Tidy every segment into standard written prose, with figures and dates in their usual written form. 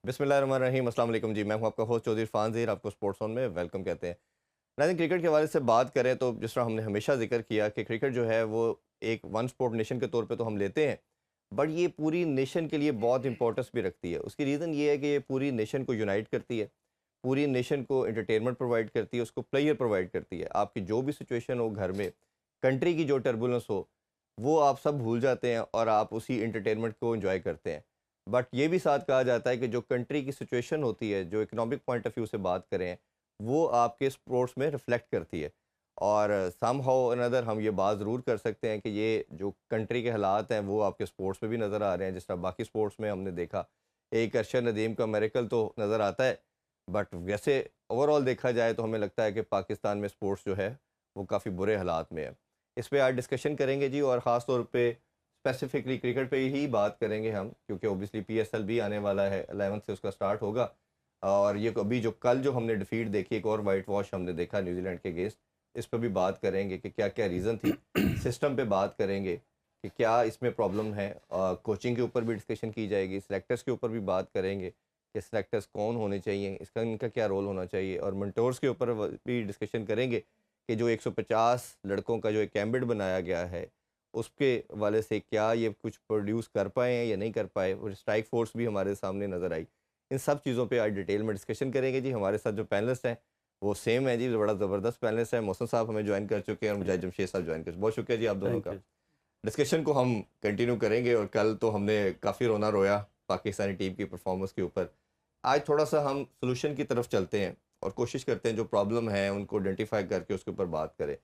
बिस्मिल्लाहिर्रहमानिर्रहीम अस्सलाम वालेकुम जी। मैं हूं आपका होस्ट चौधरी इरफान ज़हीर, आपको स्पोर्ट्स ऑन में वेलकम कहते हैं। नाज़रीन, क्रिकेट के हवाले से बात करें तो जिस तरह हमने हमेशा जिक्र किया कि क्रिकेट जो है वो एक वन स्पोर्ट नेशन के तौर पे तो हम लेते हैं, बट ये पूरी नेशन के लिए बहुत इंपॉर्टेंस भी रखती है। उसकी रीज़न ये है कि ये पूरी नेशन को यूनाइट करती है, पूरी नेशन को एंटरटेनमेंट प्रोवाइड करती है, उसको प्लेयर प्रोवाइड करती है। आपकी जो भी सिचुएशन हो घर में, कंट्री की जो टर्बुलेंस हो, वो आप सब भूल जाते हैं और आप उसी एंटरटेनमेंट को एंजॉय करते हैं। बट ये भी साथ कहा जाता है कि जो कंट्री की सिचुएशन होती है, जो इकोनॉमिक पॉइंट ऑफ व्यू से बात करें, वो आपके स्पोर्ट्स में रिफ्लेक्ट करती है। और सम हाउ अनदर हम ये बात ज़रूर कर सकते हैं कि ये जो कंट्री के हालात हैं वो आपके स्पोर्ट्स में भी नज़र आ रहे हैं। जिस तरह बाकी स्पोर्ट्स में हमने देखा, एक अरशद नदीम का मिरेकल तो नज़र आता है, बट वैसे ओवरऑल देखा जाए तो हमें लगता है कि पाकिस्तान में स्पोर्ट्स जो है वो काफ़ी बुरे हालात में है। इस पे आज डिस्कशन करेंगे जी, और ख़ास तौर पे स्पेसिफिकली क्रिकेट पे ही बात करेंगे हम, क्योंकि ओबियसली पीएसएल भी आने वाला है, 11 से उसका स्टार्ट होगा। और ये अभी जो कल जो हमने डिफीट देखी, एक और वाइट वॉश हमने देखा न्यूजीलैंड के अगेंस्ट, इस पर भी बात करेंगे कि क्या क्या रीज़न थी। सिस्टम पे बात करेंगे कि क्या इसमें प्रॉब्लम है। कोचिंग के ऊपर भी डिस्कशन की जाएगी, सेलेक्टर्स के ऊपर भी बात करेंगे कि सेलेक्टर्स कौन होने चाहिए, इसका इनका क्या रोल होना चाहिए, और मेंटोर्स के ऊपर भी डिस्कशन करेंगे कि जो 150 लड़कों का जो एक कैम्बिड बनाया गया है, उसके वाले से क्या ये कुछ प्रोड्यूस कर पाए हैं या नहीं कर पाए, और स्ट्राइक फ़ोर्स भी हमारे सामने नज़र आई। इन सब चीज़ों पे आज डिटेल में डिस्कशन करेंगे जी। हमारे साथ जो पैनलिस्ट हैं वो सेम है जी, बड़ा ज़बरदस्त पैनलिस्ट है। मौसम साहब हमें ज्वाइन कर चुके हैं और मुजाहिद जमशेद साहब ज्वाइन कर, बहुत शुक्रिया जी आप दोनों थैंक का। यू। डिस्कशन को हम कंटिन्यू करेंगे, और कल तो हमने काफ़ी रोना रोया पाकिस्तानी टीम की परफॉर्मेंस के ऊपर। आज थोड़ा-सा हम सॉल्यूशन की तरफ चलते हैं और कोशिश करते हैं जो प्रॉब्लम है उनको आइडेंटिफ़ाई करके उसके ऊपर बात करें।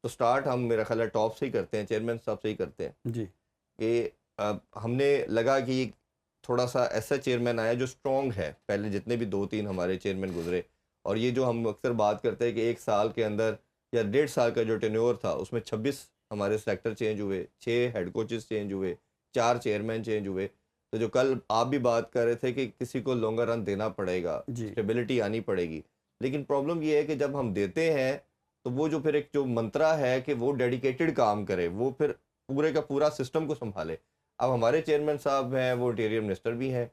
तो स्टार्ट हम मेरा ख़्याल है टॉप से ही करते हैं, चेयरमैन साहब से ही करते हैं जी, कि हमने लगा कि थोड़ा-सा ऐसा चेयरमैन आया जो स्ट्रॉन्ग है। पहले जितने भी 2-3 हमारे चेयरमैन गुज़रे, और ये जो हम अक्सर बात करते हैं कि 1 साल के अंदर या डेढ़ साल का जो टेन्योर था उसमें 26 हमारे सेलेक्टर चेंज हुए, 6 हेड कोचेस चेंज हुए, 4 चेयरमैन चेंज हुए। तो जो कल आप भी बात कर रहे थे कि किसी को लॉन्गर रन देना पड़ेगा, जी, स्टेबिलिटी आनी पड़ेगी। लेकिन प्रॉब्लम ये है कि जब हम देते हैं, तो वो जो फिर एक जो मंत्रा है कि वो डेडिकेटेड काम करे, वो फिर पूरे का पूरा सिस्टम को सँभाले। अब हमारे चेयरमैन साहब हैं, वो इंटीरियर मिनिस्टर भी हैं,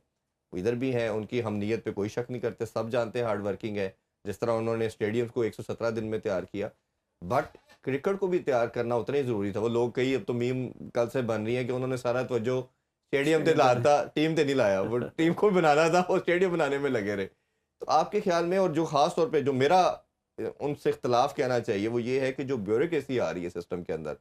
वो इधर भी हैं, उनकी हम नीयत पे कोई शक नहीं करते, सब जानते हैं हार्ड वर्किंग है। जिस तरह उन्होंने स्टेडियम्स को 117 दिन में तैयार किया, बट क्रिकेट को भी तैयार करना उतना ही ज़रूरी था। वो लोग कई अब तो मीम कल से बन रही है कि उन्होंने सारा तवज्जो स्टेडियम ते स्टेडियम पे लाता, टीम ते नहीं लाया। वो टीम को बनाना था, वो स्टेडियम बनाने में लगे रहे। तो आपके ख़्याल में, और जो ख़ास तौर पे जो मेरा उनसे इख्तिलाफ़ कहना चाहिए, वो ये है कि जो ब्यूरोक्रेसी आ रही है सिस्टम के अंदर,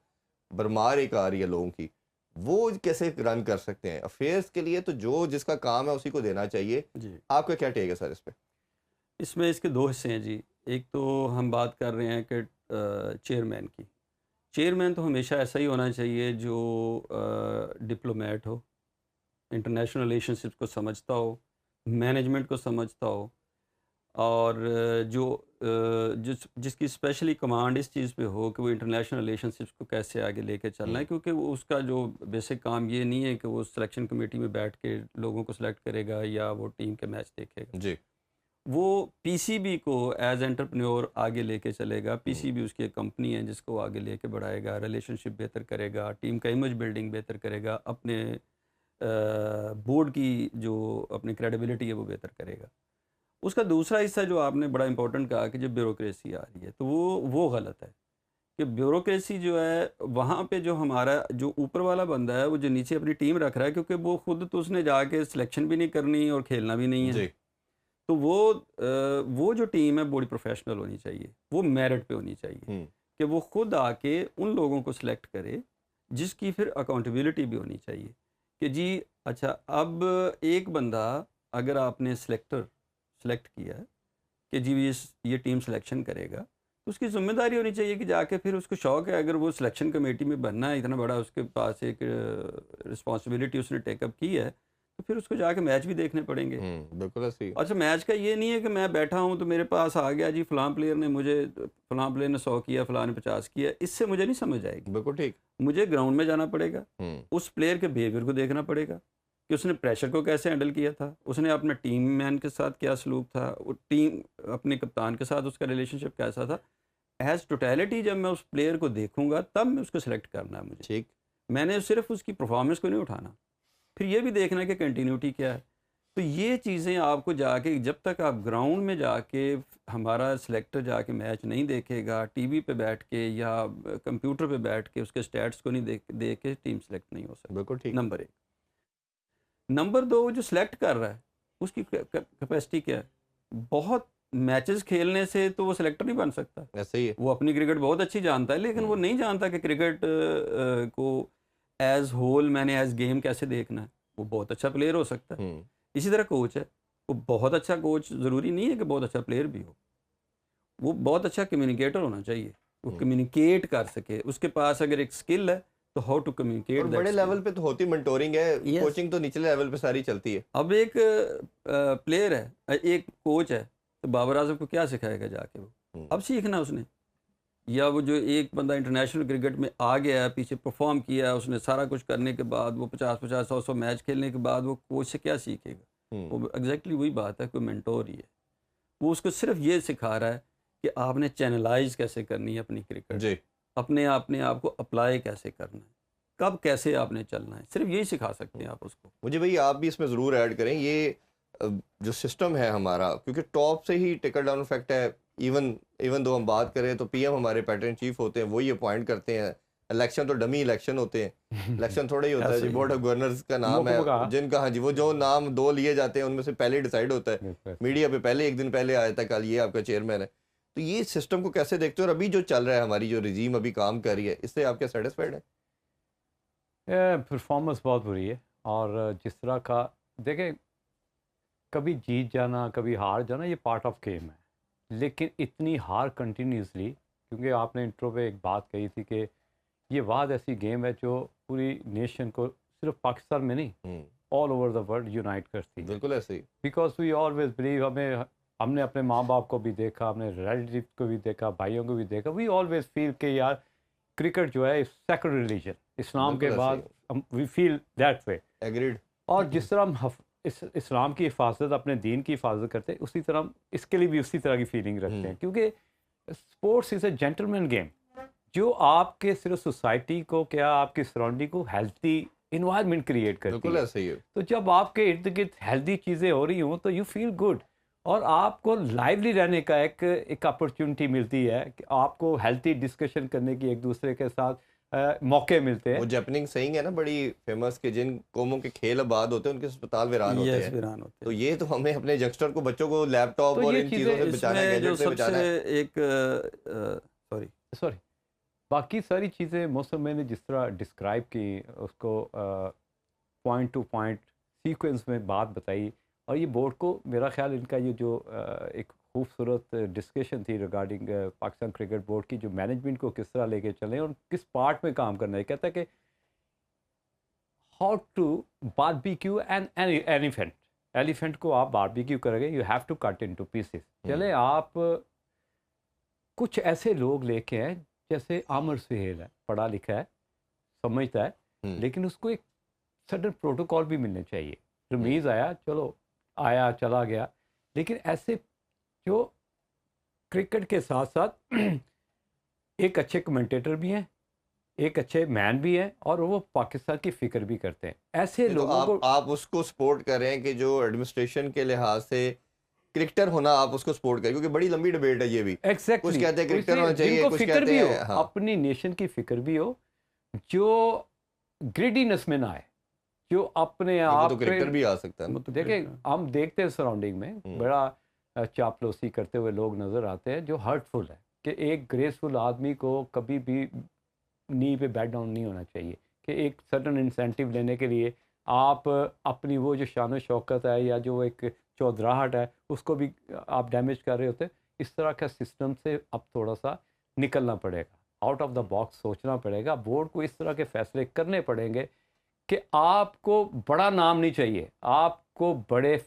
भरमार एक आ रही है लोगों की, वो कैसे रन कर सकते हैं? अफ़ेयर्स के लिए तो जो जिसका काम है उसी को देना चाहिए। जी। आपका क्या टेक है सर इस पे? इसमें इसके 2 हिस्से हैं जी। एक तो हम बात कर रहे हैं कि चेयरमैन की। चेयरमैन तो हमेशा ऐसा ही होना चाहिए जो डिप्लोमेट हो, इंटरनेशनल रिलेशनशिप्स को समझता हो, मैनेजमेंट को समझता हो, और जिसकी स्पेशली कमांड इस चीज़ पे हो कि वो इंटरनेशनल रिलेशनशिप्स को कैसे आगे लेके चलना है, हुँ, क्योंकि वो उसका जो बेसिक काम ये नहीं है कि वो सिलेक्शन कमेटी में बैठ के लोगों को सिलेक्ट करेगा या वो टीम के मैच देखेगा। जी। वो पीसीबी को एज एंटरप्रेन्योर आगे लेके चलेगा। हुँ, पीसीबी उसकी एक कंपनी है जिसको वो आगे लेके बढ़ाएगा, रिलेशनशिप बेहतर करेगा, टीम का इमेज बिल्डिंग बेहतर करेगा, अपने बोर्ड की जो अपनी क्रेडिबिलिटी है वो बेहतर करेगा। उसका दूसरा हिस्सा जो आपने बड़ा इंपॉर्टेंट कहा कि जो ब्यूरोक्रेसी आ रही है, तो वो गलत है कि ब्यूरोक्रेसी जो है वहाँ पे जो हमारा जो ऊपर वाला बंदा है वो जो नीचे अपनी टीम रख रहा है, क्योंकि वो खुद तो उसने जाके सिलेक्शन भी नहीं करनी और खेलना भी नहीं है। जी। तो वो जो टीम है बड़ी प्रोफेशनल होनी चाहिए, वो मेरिट पे होनी चाहिए हुँ, कि वो खुद आके उन लोगों को सिलेक्ट करे, जिसकी फिर अकाउंटेबिलिटी भी होनी चाहिए कि जी अच्छा, अब एक बंदा अगर आपने सेलेक्ट किया है कि जी ये टीम सिलेक्शन करेगा, तो उसकी ज़िम्मेदारी होनी चाहिए कि जाके फिर उसको शौक है, अगर वो सिलेक्शन कमेटी में बनना है, इतना बड़ा उसके पास एक रिस्पॉन्सिबिलिटी उसने टेकअप की है, तो फिर उसको जाके मैच भी देखने पड़ेंगे। हुँ, बिल्कुल ऐसे ही। अच्छा, मैच का ये नहीं है कि मैं बैठा हूँ तो मेरे पास आ गया जी फलां प्लेयर ने 100 किया, फलां ने 50 किया, इससे मुझे नहीं समझ आएगी। बिल्कुल ठीक। मुझे ग्राउंड में जाना पड़ेगा, हुँ, उस प्लेयर के बिहेवियर को देखना पड़ेगा कि उसने प्रेशर को कैसे हैंडल किया था, उसने अपने टीम मैन के साथ क्या सलूक था, वो टीम अपने कप्तान के साथ उसका रिलेशनशिप कैसा था। एज़ टोटैलिटी जब मैं उस प्लेयर को देखूँगा तब मैं उसको सेलेक्ट करना है मुझे। ठीक। मैंने सिर्फ़ उसकी परफ़ॉर्मेंस को नहीं उठाना। फिर ये भी देखना है कि कंटिन्यूटी क्या है। तो ये चीज़ें आपको जाके, जब तक आप ग्राउंड में जाके, हमारा सिलेक्टर जाके मैच नहीं देखेगा, टीवी पे बैठ के या कंप्यूटर पे बैठ के उसके स्टैट्स को नहीं देख के टीम सेलेक्ट नहीं हो सकती। बिल्कुल ठीक। नंबर एक। नंबर दो, जो सिलेक्ट कर रहा है उसकी कैपेसिटी क्या है? बहुत मैचेस खेलने से तो वो सिलेक्टर नहीं बन सकता। ऐसे ही है। वो अपनी क्रिकेट बहुत अच्छी जानता है, लेकिन वो नहीं जानता कि क्रिकेट को एज होल मैंने एज गेम कैसे देखना है। वो बहुत अच्छा प्लेयर हो सकता है। हम्म। इसी तरह कोच है, वो बहुत अच्छा कोच ज़रूरी नहीं है कि बहुत अच्छा प्लेयर भी हो। वो बहुत अच्छा कम्युनिकेटर होना चाहिए, वो हम्म। कम्युनिकेट कर सके, उसके पास अगर एक स्किल है तो हाउ टू कम्युनिकेट और दैट बड़े स्किल। लेवल पे तो होती मेंटोरिंग है, यस। कोचिंग तो निचले लेवल पे सारी चलती है। अब एक प्लेयर है, एक कोच है, तो बाबर आजम को क्या सिखाएगा जाके वो? हम्म। अब सीखना उसने। या वो जो एक बंदा इंटरनेशनल क्रिकेट में आ गया है, पीछे परफॉर्म किया है उसने, सारा कुछ करने के बाद वो 50-50 100-100 मैच खेलने के बाद वो कोच से क्या सीखेगा? हम्म। वो एग्जैक्टली वही बात है, कोई मेंटोर ही है। वो उसको सिर्फ ये सिखा रहा है कि आपने चैनलाइज कैसे करनी है अपनी क्रिकेट, जी। अपने आप को अप्लाई कैसे करना है, कब कैसे आपने चलना है, सिर्फ यही सिखा सकते हैं आप उसको। मुझे भाई आप भी इसमें ज़रूर ऐड करें ये जो सिस्टम है हमारा, क्योंकि टॉप से ही टिकल डाउन इफेक्ट है। इवन इवन दो हम बात करें तो पीएम हमारे पैटर्न चीफ होते हैं, वही अपॉइंट करते हैं। इलेक्शन तो डमी इलेक्शन होते हैं, इलेक्शन थोड़ा ही होता है ऐसे जी। ही बोर्ड है। ऑफ गवर्नर्स का नाम मौका है जिनका, हाँ जी, वो जो नाम दो लिए जाते हैं उनमें से पहले डिसाइड होता है। मीडिया पे पहले एक दिन पहले आया था कल ये आपका चेयरमैन है। तो ये सिस्टम को कैसे देखते हो, और अभी जो चल रहा है हमारी जो रिजीम अभी काम कर रही है, इससे आप क्या सेटिस्फाइड है? परफॉर्मेंस बहुत बुरी है। और जिस तरह का देखें, कभी जीत जाना कभी हार जाना ये पार्ट ऑफ गेम है, लेकिन इतनी हार कंटिन्यूसली, क्योंकि आपने इंट्रो पे एक बात कही थी कि ये वाद ऐसी गेम है जो पूरी नेशन को, सिर्फ पाकिस्तान में नहीं, all over the world unite करती है। बिल्कुल ऐसे ही। बिकॉज वी ऑलवेज बिलीव, हमने अपने माँ बाप को भी देखा, हमने रिलेटिव को भी देखा, भाइयों को भी देखा, वी ऑलवेज फील कि यार क्रिकेट जो है सेक्युलर रिलीजन, इस्लाम के बिल्कुल ऐसे बाद we feel that way. Agreed. और जिस तरह हम इस्लाम की हिफाजत, अपने दीन की हिफाजत करते हैं, उसी तरह हम इसके लिए भी उसी तरह की फीलिंग रखते हैं, क्योंकि sports is a gentleman game जो आपके सिर्फ सोसाइटी को, क्या आपकी सराउंडिंग को हेल्थी इन्वायरमेंट क्रिएट करती बिल्कुल है। ऐसे ही है। तो जब आपके इर्द गिर्द हेल्दी चीज़ें हो रही हों तो यू फील गुड, और आपको लाइवली रहने का एक अपॉर्चुनिटी मिलती है कि आपको हेल्थी डिस्कशन करने की एक दूसरे के साथ मौके मिलते वो हैं। जैपनिंग सेइंग है ना बड़ी फेमस, कि जिन कौमों के खेल आबाद होते हैं उनके अस्पताल वीरान होते यस, हैं। वीरान होते तो हैं। ये तो हमें अपने यंगस्टर को, बच्चों को लैपटॉप तो और ये इन चीज़ों से चीज़ें बचाना है, इसमें जो गैजेट से सबसे बचाना है। एक सॉरी सॉरी, बाकी सारी चीज़ें मौसम मैंने जिस तरह डिस्क्राइब की, उसको पॉइंट टू पॉइंट सीक्वेंस में बात बताई। और ये बोर्ड को, मेरा ख्याल इनका ये जो एक खूबसूरत डिस्कशन थी रिगार्डिंग पाकिस्तान क्रिकेट बोर्ड की, जो मैनेजमेंट को किस तरह लेके चलें और किस पार्ट में काम करना है। कहता है कि how to barbecue an elephant, elephant को आप बारबेक्यू करोगे, you have to cut into pieces. चले आप कुछ ऐसे लोग लेके आए, जैसे आमिर सुहेल है, पढ़ा लिखा है, समझता है, लेकिन उसको एक सडन प्रोटोकॉल भी मिलने चाहिए। रमीज़ आया, चलो आया चला गया, लेकिन ऐसे जो क्रिकेट के साथ साथ एक अच्छे कमेंटेटर भी हैं, एक अच्छे मैन भी हैं, और वो पाकिस्तान की फ़िक्र भी करते हैं। ऐसे तो लोगों को आप उसको सपोर्ट करें कि जो एडमिनिस्ट्रेशन के लिहाज से क्रिकेटर होना, आप उसको सपोर्ट करें, क्योंकि बड़ी लंबी डिबेट है ये भी। कुछ एग्जैक्टली कहते हैं क्रिकेटर होना चाहिए, जिनको कुछ फिक्र कहते भी हो, हैं, हाँ। अपनी नेशन की फिक्र भी हो, जो ग्रिडीनेस में ना आए, जो अपने वो आप तो क्रिकेटर भी आ सकता है। देखिए, हम देखते हैं सराउंडिंग में बड़ा चापलूसी करते हुए लोग नज़र आते हैं, जो हर्टफुल है, कि एक ग्रेसफुल आदमी को कभी भी नी पे बैक डाउन नहीं होना चाहिए, कि एक सर्टन इंसेंटिव लेने के लिए आप अपनी वो जो शान शौकत है या जो एक चौधराहट है उसको भी आप डैमेज कर रहे होते हैं। इस तरह का सिस्टम से अब थोड़ा सा निकलना पड़ेगा, आउट ऑफ द बॉक्स सोचना पड़ेगा। बोर्ड को इस तरह के फैसले करने पड़ेंगे कि आपको बड़ा नाम नहीं चाहिए, आपको बड़े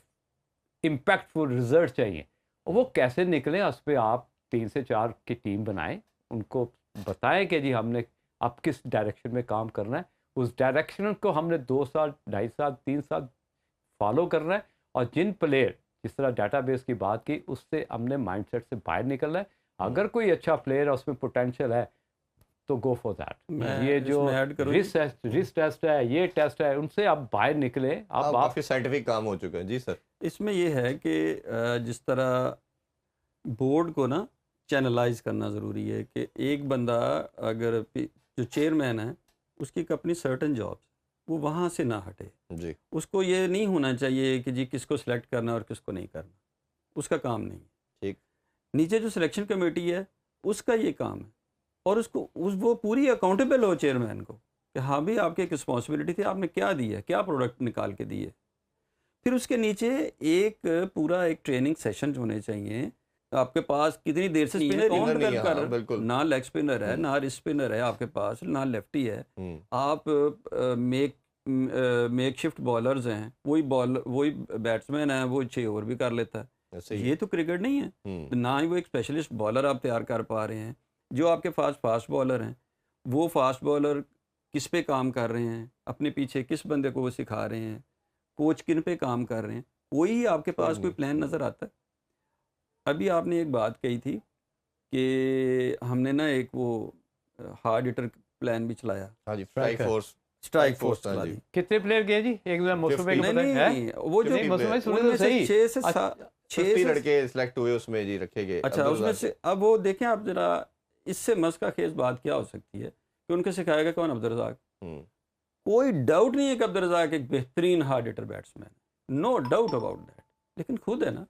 इम्पैक्टफुल रिजल्ट चाहिए। और वो कैसे निकलें, उस पर आप 3 से 4 की टीम बनाएं, उनको बताएं कि जी हमने अब किस डायरेक्शन में काम करना है, उस डायरेक्शन को हमने 2 साल 2.5 साल 3 साल फॉलो करना है। और जिन प्लेयर, जिस तरह डाटाबेस की बात की, उससे हमने माइंडसेट से बाहर निकलना है। अगर कोई अच्छा प्लेयर है, उसमें पोटेंशियल है, तो गो फॉर दैट। मैं ये जो इसमें ऐड करूँ जी? रिस्क टेस्ट है, ये टेस्ट है, उनसे आप बाहर निकले। हाँ, आप काफ़ी साइंटिफिक काम हो चुका है जी सर। इसमें ये है कि जिस तरह बोर्ड को ना चैनलाइज करना ज़रूरी है कि एक बंदा अगर जो चेयरमैन है उसकी एक अपनी सर्टन जॉब वो वहाँ से ना हटे। जी। उसको ये नहीं होना चाहिए कि जी किसको सिलेक्ट करना और किसको नहीं करना, उसका काम नहीं है। ठीक। नीचे जो सिलेक्शन कमेटी है उसका ये काम है, और वो पूरी अकाउंटेबल हो चेयरमैन को कि हाँ भी आपकी एक रिस्पॉन्सिबिलिटी थी, आपने क्या दिया, क्या प्रोडक्ट निकाल के दिए। फिर उसके नीचे एक पूरा एक ट्रेनिंग सेशन होने चाहिए। आपके पास कितनी देर से स्पिनर कौन नहीं है, डेवलप कर हाँ, बिल्कुल। ना लेग स्पिनर है, ना रिस्ट स्पिनर है आपके पास, ना लेफ्टी है। आप मेक शिफ्ट बॉलर्स हैं, वही बैट्समैन है, वो 6 ओवर भी कर लेता है। ऐसे ही ये तो क्रिकेट नहीं है। तो ना ही वो एक स्पेशलिस्ट बॉलर आप तैयार कर पा रहे हैं। जो आपके पास फास्ट बॉलर हैं, वो फास्ट बॉलर किस पे काम कर रहे हैं, अपने पीछे किस बंदे को वो सिखा रहे हैं, कोच किन पे काम कर रहे हैं, कोई आपके पास कोई प्लान नज़र आता है? अभी आपने एक बात कही थी कि हमने ना एक वो हार्ड हिटर प्लान भी चलाया, हाँ जी, strike Striker। Force. Strike force, force हाँ चला जी। दी। कितने प्लेयर गए जी एक बार मौसम भाई को नहीं पता है? नहीं, वो जो नहीं, मौसम भाई सुनो उनमें तो से सही। 6 से अच्छा, 6 लड़के सिलेक्ट हुए उसमें जी, रखे गए अच्छा, अब्दुल उसमें रज़ाक। से अब वो देखें आप जरा, इससे मस्का खेज बात क्या हो सकती है कि उनको सिखाएगा कौन? अब्दुल रज़ाक। कोई डाउट नहीं है कि अब्दुल रज़ाक एक बेहतरीन हार्ड हिटर बैट्समैन है, नो डाउट अबाउट दैट, लेकिन खुद है ना।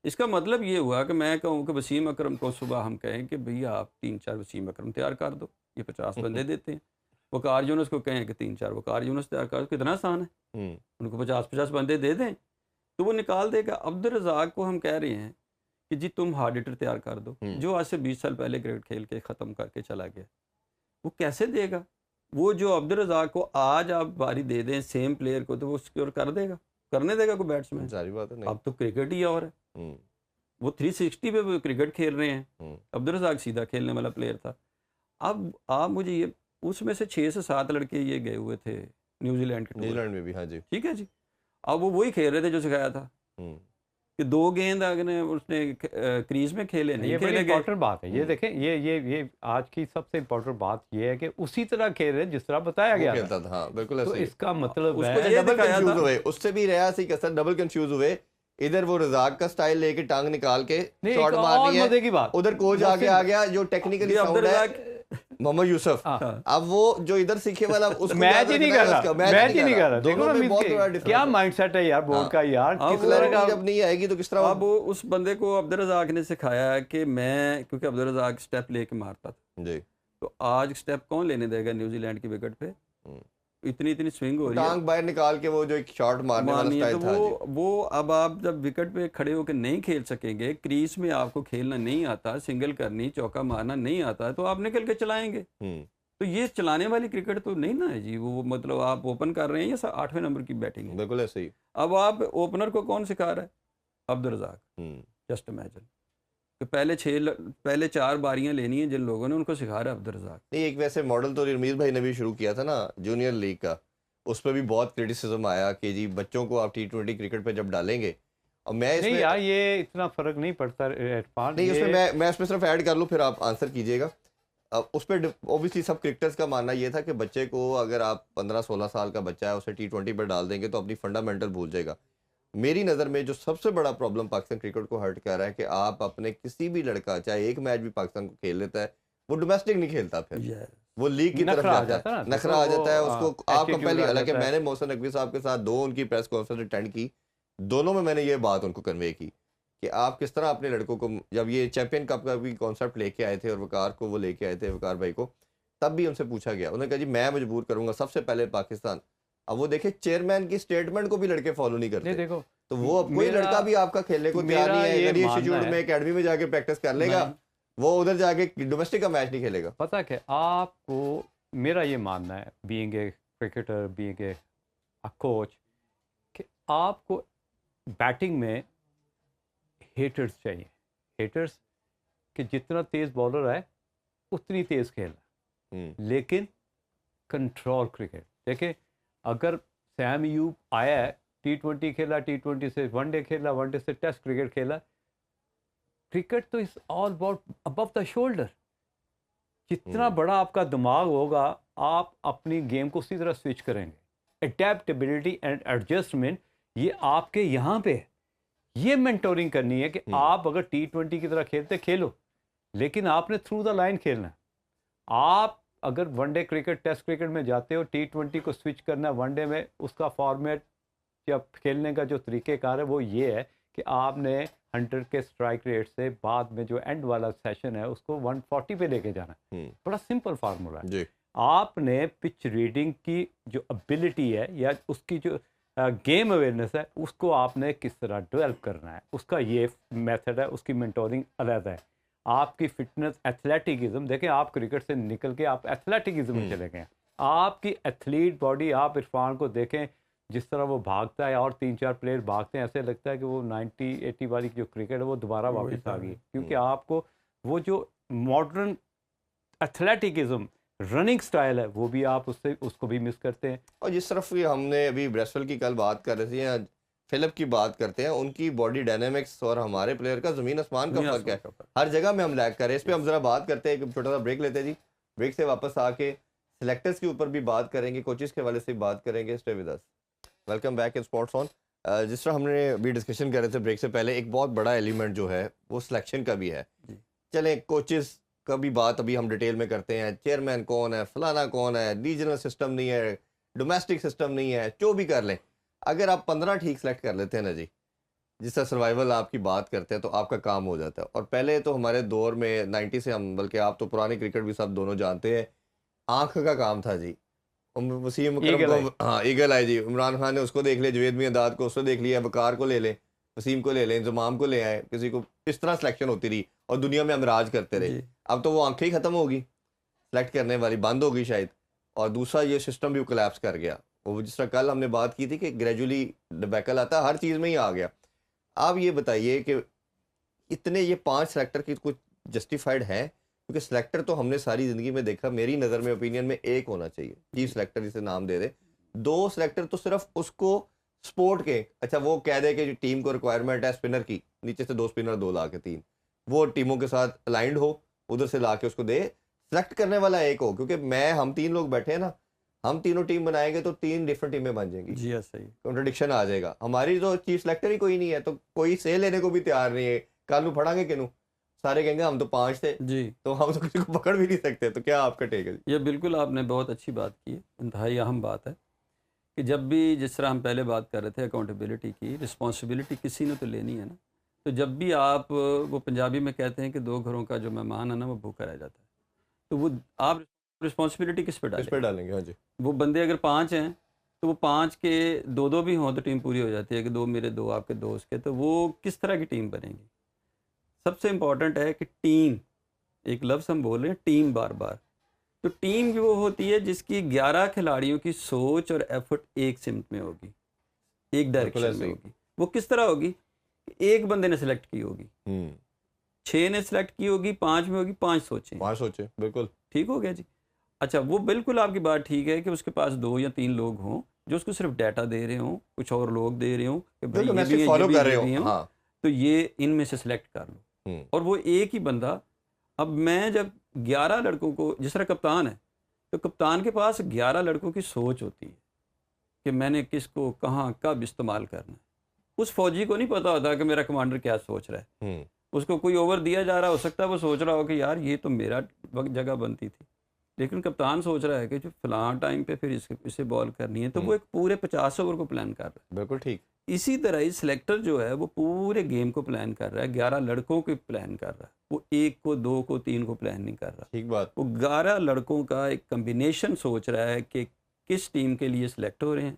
इसका मतलब ये हुआ कि मैं कहूँ कि वसीम अकरम को सुबह हम कहें कि भैया आप 3-4 वसीम अकरम तैयार कर दो, ये 50 बंदे देते हैं। वकार यूनुस को कहें कि 3-4 वकार यूनुस तैयार कर दो, कितना आसान है, उनको 50-50 बंदे दे दें तो वो निकाल देगा। अब्दुल रज़ाक को हम कह रहे हैं कि जी तुम हार्ड हिटर तैयार कर दो, जो आज से 20 साल पहले क्रिकेट खेल के ख़त्म करके चला गया, वो कैसे देगा? वो जो अब्दुल रज़ाक को आज आप बारी दे दें सेम प्लेयर को, तो वो सिक्योर कर देगा, करने देगा कोई बैट्समैन? सारी बात है नहीं। अब तो क्रिकेट ही और है, वो 360 पे वो क्रिकेट खेल रहे हैं। अब्दुल रज़ाक सीधा खेलने वाला प्लेयर था। अब आप मुझे ये, उसमें से 6 से 7 लड़के ये गए हुए थे न्यूजीलैंड के टूर, न्यूजीलैंड में भी, हाँ जी। ठीक है जी। अब वो वही खेल रहे थे जो सिखाया था कि 2 गेंद अगले उसने क्रीज में खेले, नहीं ये बड़ी खेले गए। इंपॉर्टेंट बात है। ये देखें, ये आज की सबसे इंपॉर्टेंट बात ये है कि उसी तरह खेल रहे हैं जिस तरह बताया वो गया खेलता था, हाँ बिल्कुल तो ऐसे ही। इसका मतलब उसको है ये डबल दिखाया कंफ्यूज था। हुए, उससे भी रहा सी कसर, डबल कंफ्यूज हुए। इधर वो रज़ाक का स्टाइल लेके टांग निकाल के नहीं, शॉट एक और मारनी मजे है, की बात, उधर कोच आगे आ गया जो टेक्निकली ये अब्दुल साउंड है, रज़ाक मोहम्मद यूसुफ। हाँ। अब वो जो इधर सीखे वाला उसको मैच ही नहीं कर रहा, मैच ही नहीं कर रहा। देखो दोनों ना में मीन्स बहुत के बड़ा क्या डिफरेंस। माइंडसेट है यार बोर्ड का यार, अब किस तरह का। जब नहीं आएगी तो किस तरह अब उस बंदे को अब्दुल रज़ाक ने सिखाया कि मैं, क्योंकि अब्दुल रज़ाक स्टेप लेके मारता था जी, तो आज स्टेप कौन लेने देगा न्यूजीलैंड की विकेट पे? इतनी इतनी स्विंग हो रही है, टांग बाहर निकाल के वो जो एक शॉट मारने वाला मारनी है, स्टाइल तो था जी। वो अब आप जब विकेट पे खड़े होकर नहीं खेल सकेंगे, क्रीज में आपको खेलना नहीं आता, सिंगल करनी, चौका मारना नहीं आता, तो आप निकल के चलाएंगे। तो ये चलाने वाली क्रिकेट तो नहीं ना है जी। वो मतलब आप ओपन कर रहे हैं या 8वें नंबर की बैटिंग है। बिल्कुल ऐसे ही। अब आप ओपनर को कौन सिखा रहा है? अब्दुल रज़ाक। जस्ट इमेजिन कि पहले 4 बारियां लेनी है जिन लोगों ने, उनको सिखा रहा है अब्दुल रज़ाक। नहीं, एक वैसे मॉडल तो रमीज भाई ने भी शुरू किया था ना जूनियर लीग का, उस पर भी बहुत क्रिटिसिज्म आया कि जी बच्चों को आप T20 क्रिकेट पे जब डालेंगे, और मैं नहीं इसमें यार ये इतना फर्क नहीं पड़ता इरफान। नहीं, उसमें ये मैं इसमें सिर्फ ऐड कर लूँ फिर आप आंसर कीजिएगा। अब उस पर ऑब्वियसली सब क्रिकेटर्स का मानना ये था कि बच्चे को, अगर आप 15-16 साल का बच्चा है उसे T20 पर डाल देंगे तो अपनी फंडामेंटल भूल जाएगा। मेरी नज़र में जो सबसे बड़ा प्रॉब्लम पाकिस्तान क्रिकेट को हर्ट कर रहा है कि आप अपने किसी भी लड़का, चाहे एक मैच भी पाकिस्तान को खेल लेता है, वो डोमेस्टिक नहीं खेलता, फिर वो लीग की तरफ नखरा आ जाता है, जाता है ना, नखरा आ देखो जाता है वो, उसको। आपका attitude पहले, आ हालांकि जाता है। मैंने मोहसिन नकवी साहब के साथ 2 उनकी प्रेस कॉन्फ्रेंस अटेंड की, दोनों में मैंने ये बात उनको कन्वे की कि आप किस तरह अपने लड़कों को, जब ये चैंपियन कप का भी कॉन्सेप्ट लेके आए थे और वकार को वो लेके आए थे, वकार भाई को, तब भी उनसे पूछा गया, उन्होंने कहा जी मैं मजबूर करूंगा सबसे पहले पाकिस्तान। अब वो देखे चेयरमैन की स्टेटमेंट को भी लड़के फॉलो नहीं करते। देखो तो वो अब कोई लड़का भी आपका खेलने को तैयार नहीं है, अगर ये इंस्टीट्यूट में एकेडमी में जाके प्रैक्टिस कर लेगा, वो उधर जाके डोमेस्टिक का मैच नहीं खेलेगा। पता क्या आपको, मेरा ये मानना है being a cricketer, being a coach, कि आपको बैटिंग में हेटर्स चाहिए। हेटर्स कि जितना तेज़ बॉलर है उतनी तेज़ खेलना, लेकिन कंट्रोल क्रिकेट। देखिए अगर सैम अयूब आया है, T20 खेला, T20 से वनडे खेला, वनडे से टेस्ट क्रिकेट खेला, क्रिकेट तो is all about above the shoulder. जितना बड़ा आपका दिमाग होगा आप अपनी गेम को उसी तरह स्विच करेंगे। अडेप्टेबिलिटी एंड एडजस्टमेंट ये आपके यहाँ पे है। ये मेंटोरिंग करनी है कि आप अगर T20 की तरह खेलते खेलो, लेकिन आपने थ्रू द लाइन खेलना है। आप अगर वनडे क्रिकेट टेस्ट क्रिकेट में जाते हो, T20 को स्विच करना वनडे में, उसका फॉर्मेट या खेलने का जो तरीक़ेकार है वो ये है कि आपने 100 के स्ट्राइक रेट से बाद में जो एंड वाला सेशन है उसको 140 पे लेके जाना है। बड़ा सिंपल फार्मूला है। आपने पिच रीडिंग की जो एबिलिटी है या उसकी जो गेम अवेयरनेस है उसको आपने किस तरह डेवलप करना है, उसका ये मेथड है, उसकी मेंटोरिंग अलग है। आपकी फिटनेस एथलेटिकिज्म देखें, आप क्रिकेट से निकल के आप एथलेटिकिज्म में चले गए। आपकी एथलीट बॉडी, आप इरफान को देखें जिस तरह वो भागता है और 3-4 प्लेयर भागते हैं, ऐसे लगता है कि वो 90-80 वाली जो क्रिकेट है वो दोबारा वापस आ गई, क्योंकि आपको वो जो मॉडर्न एथलेटिकिज्म रनिंग स्टाइल है वो भी आप उसको भी मिस करते हैं। और जिस तरफ ये हमने अभी ब्रेसवेल की कल बात कर रहे थे या फिलिप की बात करते हैं, उनकी बॉडी डायनामिक्स और हमारे प्लेयर का ज़मीन आसमान का फ़र्क है। हर जगह में हम लैग कर रहे हैं। इस पर हम ज़रा बात करते हैं, एक छोटा सा ब्रेक लेते हैं जी। ब्रेक से वापस आके सिलेक्टर्स के ऊपर भी बात करेंगे, कोचेस के वाले से भी बात करेंगे। Stay with us, welcome back in sports on. जिस तरह हमने अभी डिस्कशन कर रहे थे ब्रेक से पहले, एक बहुत बड़ा एलिमेंट जो है वो सिलेक्शन का भी है। चलें कोचेस का भी बात अभी हम डिटेल में करते हैं। चेयरमैन कौन है, फलाना कौन है, रीजनल सिस्टम नहीं है, डोमेस्टिक सिस्टम नहीं है, जो भी कर लें, अगर आप 15 ठीक सेलेक्ट कर लेते हैं ना जी, जिस तरह सर्वाइवल आपकी बात करते हैं, तो आपका काम हो जाता है। और पहले तो हमारे दौर में 90 से हम, बल्कि आप तो पुराने क्रिकेट भी सब दोनों जानते हैं, आंख का काम था जी। वसीम अकरम को, हाँ ईगल आई जी, इमरान खान ने उसको देख लिया, जवेद मियांदाद को उसको देख लिया, वकार को ले लें, वसीम को ले लें, इंजमाम को ले आए, किसी को, इस तरह सिलेक्शन होती रही और दुनिया में हम राज करते रहे। अब तो वो आंखें ही खत्म होगी, सेलेक्ट करने वाली बंद होगी शायद। और दूसरा ये सिस्टम भी कोलैप्स कर गया। वो जिस तरह कल हमने बात की थी कि ग्रेजुअली डिबैकल आता, हर चीज़ में ही आ गया। आप ये बताइए कि इतने ये 5 सेलेक्टर की कुछ जस्टिफाइड है? क्योंकि सेलेक्टर तो हमने सारी ज़िंदगी में देखा, मेरी नज़र में, ओपिनियन में, एक होना चाहिए चीफ सेलेक्टर, जिसे नाम दे दे। 2 सेलेक्टर तो सिर्फ उसको स्पोर्ट के, अच्छा वो कह दे कि जो टीम को रिक्वायरमेंट है स्पिनर की, नीचे से 2 स्पिनर 2 ला के 3, वो टीमों के साथ अलाइंड हो, उधर से ला के उसको दे। सेलेक्ट करने वाला एक हो, क्योंकि हम 3 लोग बैठे हैं ना, हम तीनों टीम बनाएंगे तो 3 डिफरेंट टीमें बन जाएंगी। जी हाँ, सही, कॉन्ट्रडिक्शन आ जाएगा। हमारी तो चीफ सेलेक्टर ही कोई नहीं है, तो कोई से लेने को भी तैयार नहीं है। कानू फड़ांगे किनू, सारे कहेंगे हम तो 5 थे जी, तो हम तो किसी को पकड़ भी नहीं सकते। तो क्या आपका टेक है? ये बिल्कुल आपने बहुत अच्छी बात की है, इंतहाई अहम बात है कि जब भी, जिस तरह हम पहले बात कर रहे थे अकाउंटेबिलिटी की, रिस्पॉन्सिबिलिटी किसी ने तो लेनी है ना। तो जब भी आप, वो पंजाबी में कहते हैं कि 2 घरों का जो मेहमान है ना वो भूखा रह जाता है, तो वो आप रिस्पॉन्सिबिलिटी किस पे डालेंगे? हाँ जी, वो बंदे अगर 5 हैं तो वो 5 के 2-2 भी हों तो टीम पूरी हो जाती है, कि 2 मेरे 2 आपके 2 उसके, तो वो किस तरह की टीम बनेगी? सबसे इम्पॉर्टेंट है कि टीम, एक लफ्ज़ हम बोल रहे हैं टीम बार बार, तो टीम वो होती है जिसकी 11 खिलाड़ियों की सोच और एफर्ट एक सिमत में होगी, एक डायरेक्शन में होगी। वो किस तरह होगी? एक बंदे ने सेलेक्ट की होगी, 6 ने सेलेक्ट की होगी, 5 में होगी, 5 सोचे, बिल्कुल ठीक हो गया जी। अच्छा, वो बिल्कुल आपकी बात ठीक है कि उसके पास 2 या 3 लोग हों जो उसको सिर्फ डाटा दे रहे हों, कुछ और लोग दे रहे हों कि भाई ये भी फॉलो कर रहे हो, हाँ, तो ये इनमें से सिलेक्ट कर लो। और वो एक ही बंदा, अब मैं जब 11 लड़कों को, जिस तरह कप्तान है, तो कप्तान के पास 11 लड़कों की सोच होती है कि मैंने किसको कहाँ कब इस्तेमाल करना है। उस फौजी को नहीं पता होता कि मेरा कमांडर क्या सोच रहा है। उसको कोई ओवर दिया जा रहा, हो सकता है वो सोच रहा हो कि यार ये तो मेरा जगह बनती थी, लेकिन कप्तान सोच रहा है कि जो फलां टाइम पे फिर इसे बॉल करनी है, तो वो एक पूरे 50 ओवर को प्लान कर रहा है। बिल्कुल ठीक। इसी तरह ही सिलेक्टर जो है वो पूरे गेम को प्लान कर रहा है, 11 लड़कों को प्लान कर रहा है, वो 1 को 2 को 3 को प्लान नहीं कर रहा। ठीक बात। वो 11 लड़कों का एक कम्बिनेशन सोच रहा है कि किस टीम के लिए सिलेक्ट हो रहे हैं,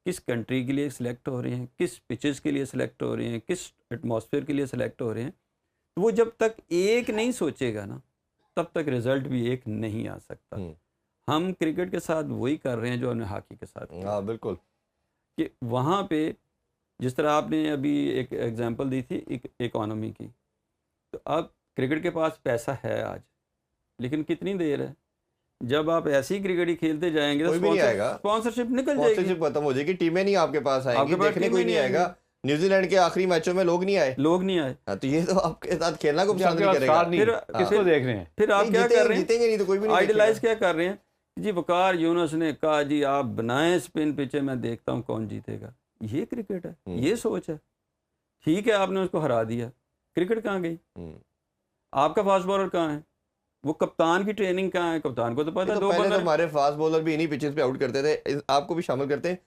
किस कंट्री के लिए सिलेक्ट हो रहे हैं, किस पिचेस के लिए सिलेक्ट हो रहे हैं, किस एटमॉस्फेयर के लिए सिलेक्ट हो रहे हैं। तो वो जब तक एक नहीं सोचेगा ना, तब तक रिजल्ट भी एक नहीं आ सकता। हम क्रिकेट के साथ वही कर रहे हैं जो हमने हॉकी के साथ किया। हाँ बिल्कुल, कि वहाँ पे जिस तरह आपने अभी एक एग्जांपल दी थी इकोनॉमी की, तो अब क्रिकेट के पास पैसा है आज, लेकिन कितनी देर है, जब आप ऐसी क्रिकेट ही खेलते जाएंगे तो स्पॉन्सरशिप निकल जाएगी, स्पॉन्सरशिप खत्म हो जाएगी, टीमें नहीं आपके पास आएंगी, देखने कोई नहीं आएगा। न्यूजीलैंड के आखिरी मैचों में लोग नहीं आए। लोग नहीं आए। हाँ, तो ये तो आपके साथ खेलना को जी, पसंद आपके नहीं पास करेगा। स्टार नहीं, फिर किसको देख रहे हैं? फिर आप नहीं, क्या कर रहे हैं? जीतेंगे नहीं तो कोई भी नहीं आइडलाइज देखेगा। क्या कर रहे हैं जी? वकार यूनुस ने कहा जी आप बनाएं स्पिन पिचे, मैं देखता हूँ कौन जीतेगा। ये क्रिकेट है, ये सोच है। ठीक है, आपने उसको हरा दिया, क्रिकेट कहाँ गई? आपका फास्ट बॉलर कहाँ है? वो कप्तान की ट्रेनिंग कहाँ है? कप्तान को तो पता तो दो पहले तो बंदा हमारे फास्ट बॉलर भी इन्हीं पिचेस पे आउट करते थे। आपको भी शामिल करते हैं।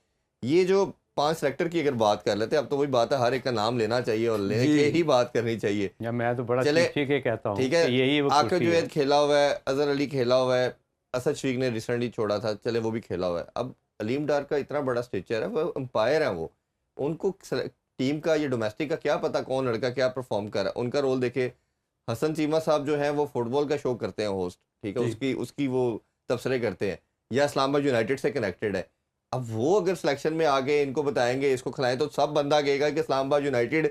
ये जो 5 सेलेक्टर की अगर बात कर लेते हैं, अब तो वही बात है, हर एक का नाम लेना चाहिए और लेने जी। के ही बात करनी चाहिए। या मैं तो बड़ा चले, चीख के कहता हूँ ठीक है, कि यही वो आकिब कुर्सी है। जुवैद खेला हुआ है, अजहर अली खेला हुआ है, असद शफीक ने रिसेंटली छोड़ा था, चले वो भी खेला हुआ है। अब अलीम डार का इतना बड़ा स्टेचर है, वो अंपायर है, वो उनको टीम का ये डोमेस्टिक का क्या पता कौन लड़का क्या परफॉर्म कर रहा है। उनका रोल देखे, हसन चीमा साहब जो है वो फुटबॉल का शो करते हैं होस्ट, ठीक है, जी। उसकी वो तबसरे करते हैं, या इस्लामाबाद यूनाइटेड से कनेक्टेड है। अब वो अगर सिलेक्शन में आगे इनको बताएंगे, इसको खिलाएं, तो सब बंदा कहेगा कि इस्लामाबाद यूनाइटेड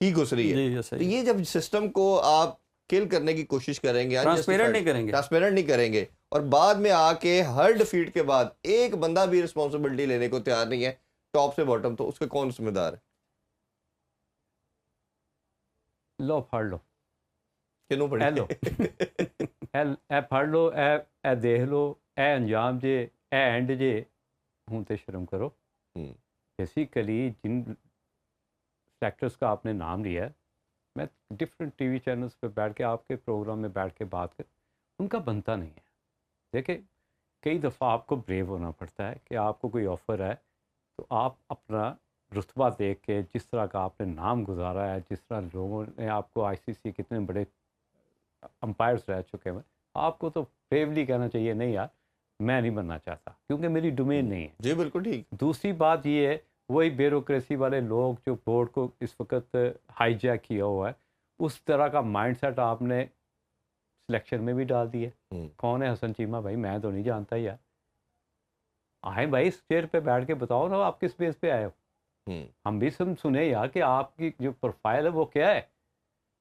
ही घुस रही है। जी, ये तो सही है। ये जब सिस्टम को आप किल करने की कोशिश करेंगे, ट्रांसपेरेंट नहीं करेंगे। ट्रांसपेरेंट नहीं करेंगे, और बाद में आके हर डिफीट के बाद एक बंदा भी रिस्पॉन्सिबिलिटी लेने को तैयार नहीं है टॉप से बॉटम, तो उसके कौन जिम्मेदार है? लो फड़ लो, किनों पड़ी? ए लो ए फड़ लो, ए देख लो, ए अंजाम जे, ए एंड जे, हूँ तो शर्म करो। बेसिकली जिन सेक्टर्स का आपने नाम लिया है, मैं डिफरेंट टीवी चैनल्स पे बैठ के आपके प्रोग्राम में बैठ के बात कर, उनका बनता नहीं है। देखिए, कई दफ़ा आपको ब्रेव होना पड़ता है कि आपको कोई ऑफ़र है तो आप अपना रुतबा देख के, जिस तरह का आपने नाम गुजारा है, जिस तरह लोगों ने आपको आईसीसी कितने बड़े अंपायर्स रह चुके हैं, आपको तो ब्रेवली कहना चाहिए नहीं यार मैं नहीं बनना चाहता, क्योंकि मेरी डोमेन नहीं है। जी बिल्कुल ठीक। दूसरी बात ये है, वही ब्यूरोक्रेसी वाले लोग जो बोर्ड को इस वक्त हाईजैक किया हुआ है, उस तरह का माइंडसेट आपने सिलेक्शन में भी डाल दिया। कौन है हसन चीमा? भाई मैं तो नहीं जानता यार। आए भाई इस चेयर पे बैठ के बताओ ना आप किस बेस पे आए हो। हम भी सुने यार कि आपकी जो प्रोफाइल है वो क्या है।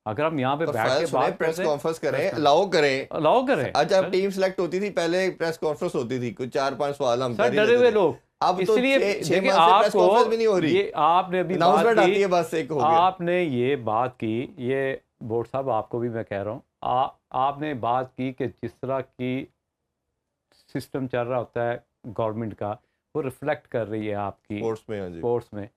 अगर हम यहाँ पे बैठ के बात प्रेस करते कॉन्फ्रेंस करें, अलाउ करें। अच्छा, अब टीम सेलेक्ट होती थी, पहले प्रेस कॉन्फ्रेंस होती थी, कुछ 4-5 सवाल हम सर डरे हुए लोग, अब तो इसलिए 6 देखिए माह से प्रेस कॉन्फ्रेंस भी नहीं हो रही। ये आपने अभी बात अनाउंसमेंट आती की, है, बस एक हो गया। आपने ये बात की, ये बोर्ड साहब आपको भी मैं कह रहा हूँ, आपने बात की कि जिस तरह की सिस्टम चल रहा होता है गवर्नमेंट का, वो रिफ्लेक्ट कर रही है आपकी स्पोर्ट्स में। हाँ जी। स्पोर्ट्स में।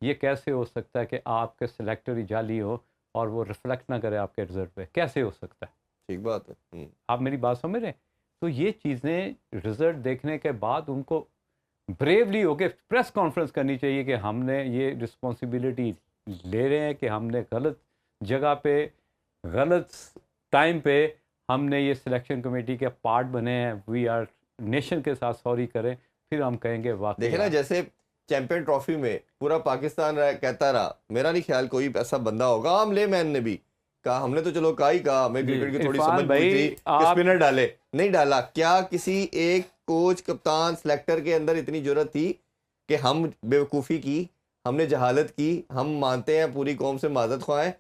ये कैसे हो सकता है कि आपके सिलेक्टर ही जाली हो और वो रिफ्लेक्ट ना करे आपके रिजल्ट पे? कैसे हो सकता है? ठीक बात है। आप मेरी बात समझ रहे हैं? तो ये चीज़ें रिजल्ट देखने के बाद उनको ब्रेवली होके प्रेस कॉन्फ्रेंस करनी चाहिए कि हमने ये रिस्पॉन्सिबिलिटी ले रहे हैं कि हमने गलत जगह पे गलत टाइम पे हमने ये सिलेक्शन कमेटी के पार्ट बने हैं, वी आर नेशन के साथ सॉरी करें, फिर हम कहेंगे वाकई। देखे ना, जैसे चैंपियन ट्रॉफी में पूरा पाकिस्तान कहता रहा, मेरा नहीं ख्याल कोई ऐसा बंदा होगा, आमले मैन ने भी कहा, हमने तो चलो कहा हमें क्रिकेट की थोड़ी समझ थी कि स्पिनर डाले, नहीं डाला। क्या किसी एक कोच, कप्तान, सिलेक्टर के अंदर इतनी जरूरत थी कि हम बेवकूफ़ी की, हमने जहालत की, हम मानते हैं, पूरी कौम से माजरत ख्वाएं,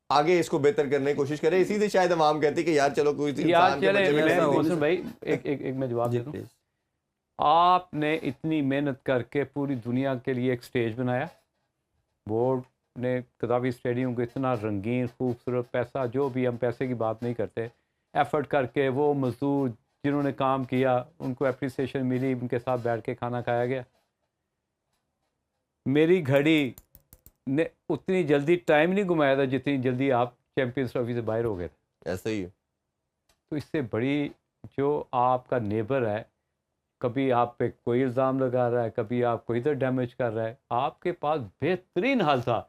आगे इसको बेहतर करने की कोशिश करें। इसी से शायद आवाम कहती कि यार चलो कोई यार चले भाई एक मैं जवाब दे दूं। आपने इतनी मेहनत करके पूरी दुनिया के लिए एक स्टेज बनाया, बोर्ड ने कदाफी स्टेडियम को इतना रंगीन खूबसूरत, पैसा जो भी, हम पैसे की बात नहीं करते, एफर्ट करके वो मजदूर जिन्होंने काम किया उनको एप्रिसिएशन मिली, उनके साथ बैठ के खाना खाया गया। मेरी घड़ी ने उतनी जल्दी टाइम नहीं घुमाया था जितनी जल्दी आप चैंपियंस ट्रॉफी से बाहर हो गए थे। ऐसा ही है। तो इससे बड़ी जो आपका नेबर है, कभी आप पे कोई इल्ज़ाम लगा रहा है, कभी आपको इधर डैमेज कर रहा है, आपके पास बेहतरीन हाल था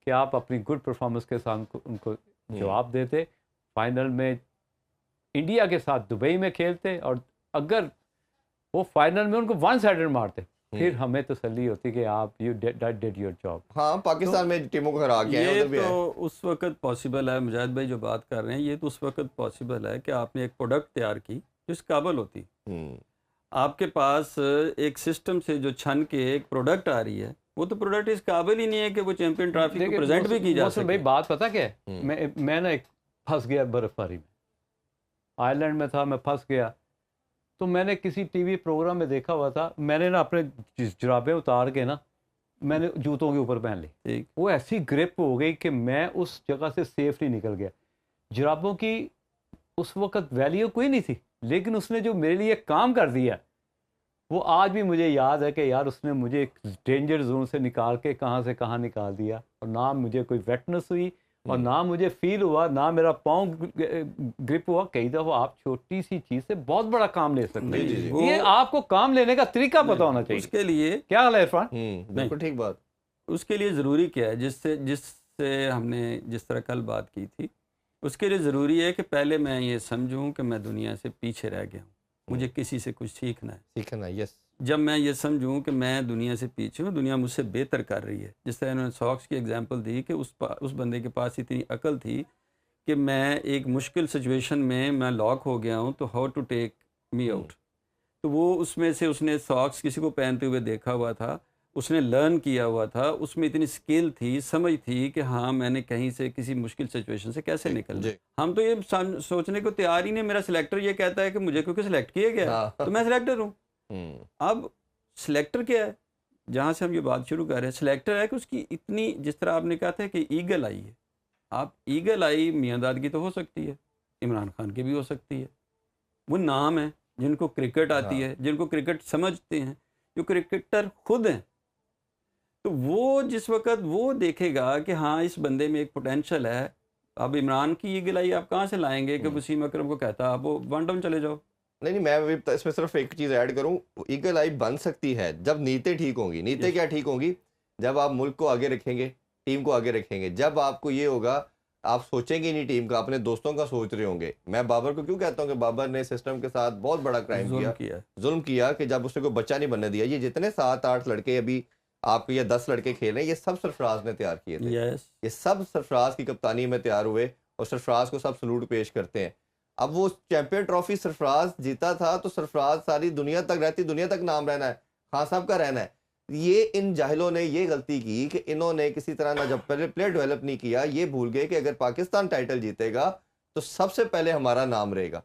कि आप अपनी गुड परफॉर्मेंस के साथ उनको जवाब देते, फाइनल में इंडिया के साथ दुबई में खेलते, और अगर वो फाइनल में उनको 1 साइडेड मारते, फिर हमें तसल्ली होती कि आप यू डिड योर जॉब। हाँ, पाकिस्तान में टीमों को हरा के ये उधर भी तो उस वक्त पॉसिबल है, मुजाहिद भाई जो बात कर रहे हैं, ये तो उस वक्त पॉसिबल है कि आपने एक प्रोडक्ट तैयार की जो इस काबिल होती। आपके पास एक सिस्टम से जो छन के एक प्रोडक्ट आ रही है, वो तो प्रोडक्ट इस काबिल ही नहीं है कि वो चैंपियन ट्रॉफी को प्रेजेंट भी की जा सके। भाई बात पता क्या है, मैं ना एक फंस गया बर्फबारी में, आयरलैंड में था, मैं फंस गया। तो मैंने किसी टीवी प्रोग्राम में देखा हुआ था, मैंने ना अपने जुराबें उतार के ना मैंने जूतों के ऊपर पहन ली, ठीक। वो ऐसी ग्रिप हो गई कि मैं उस जगह से सेफ नहीं निकल गया। जुराबों की उस वक्त वैल्यू कोई नहीं थी, लेकिन उसने जो मेरे लिए काम कर दिया वो आज भी मुझे याद है कि यार उसने मुझे एक डेंजर जोन से निकाल के कहाँ से कहाँ निकाल दिया, और ना मुझे कोई वेटनेस हुई और ना मुझे फील हुआ, ना मेरा पाँव ग्रिप हुआ। कई दफ़ा आप छोटी सी चीज़ से बहुत बड़ा काम ले सकते जी, जी, जी। हैं, ये आपको काम लेने का तरीका पता होना चाहिए। उसके लिए क्या हाल है इरफान? बिल्कुल ठीक बात। उसके लिए ज़रूरी क्या है, जिससे हमने जिस तरह कल बात की थी, उसके लिए ज़रूरी है कि पहले मैं ये समझूं कि मैं दुनिया से पीछे रह गया हूँ, मुझे किसी से कुछ सीखना है। सीखना, यस। जब मैं ये समझूं कि मैं दुनिया से पीछे हूँ, दुनिया मुझसे बेहतर कर रही है। जिस तरह इन्होंने सॉक्स की एग्जांपल दी कि उस बंदे के पास इतनी अकल थी कि मैं एक मुश्किल सिचुएशन में मैं लॉक हो गया हूँ, तो how to take me out. तो वो उसमें से उसने सॉक्स किसी को पहनते हुए देखा हुआ था, उसने लर्न किया हुआ था, उसमें इतनी स्किल थी, समझ थी कि हाँ मैंने कहीं से किसी मुश्किल सिचुएशन से कैसे निकलना। जी। हम तो ये सोचने को तैयार ही नहीं। मेरा सिलेक्टर ये कहता है कि मुझे क्योंकि सिलेक्ट किया गया है, हाँ। तो मैं सिलेक्टर हूँ। अब सिलेक्टर क्या है, जहाँ से हम ये बात शुरू कर रहे हैं, सिलेक्टर है कि उसकी इतनी, जिस तरह आपने कहा था कि ईगल आई है, आप ईगल आई मियाँ दाद की तो हो सकती है, इमरान खान की भी हो सकती है। वो नाम है जिनको क्रिकेट आती है, जिनको क्रिकेट समझते हैं, जो क्रिकेटर खुद हैं। तो वो जिस वक्त वो देखेगा कि हाँ इस बंदे में एक पोटेंशियल है। अब इमरान की ईगल आई आप कहाँ से लाएंगे कि वसीम अकरम को कहता आप वो वन डाउन चले जाओ। नहीं, मैं भी इसमें सिर्फ एक चीज़ ऐड करूं, ईगल आई बन सकती है जब नीयतें ठीक होंगी। नीयतें क्या ठीक होंगी? जब आप मुल्क को आगे रखेंगे, टीम को आगे रखेंगे। जब आपको ये होगा, आप सोचेंगे नहीं टीम का, अपने दोस्तों का सोच रहे होंगे। मैं बाबर को क्यों कहता हूँ कि बाबर ने सिस्टम के साथ बहुत बड़ा क्राइम किया, जुल्म किया, कि जब उसने कोई बच्चा नहीं बनने दिया। ये जितने 7-8 लड़के अभी आपको, ये 10 लड़के खेल रहे हैं, ये सब सरफराज ने तैयार किए थे। ये सब सरफराज की कप्तानी में तैयार हुए, और सरफराज को सब सलूट पेश करते हैं। अब वो चैंपियन ट्रॉफी सरफराज जीता था, तो सरफराज सारी दुनिया तक रहती, दुनिया तक नाम रहना है, खान साहब का रहना है। ये इन जाहिलों ने ये गलती की कि इन्होंने किसी तरह ना, जब पहले प्लेयर डेवलप नहीं किया, ये भूल गए कि अगर पाकिस्तान टाइटल जीतेगा तो सबसे पहले हमारा नाम रहेगा।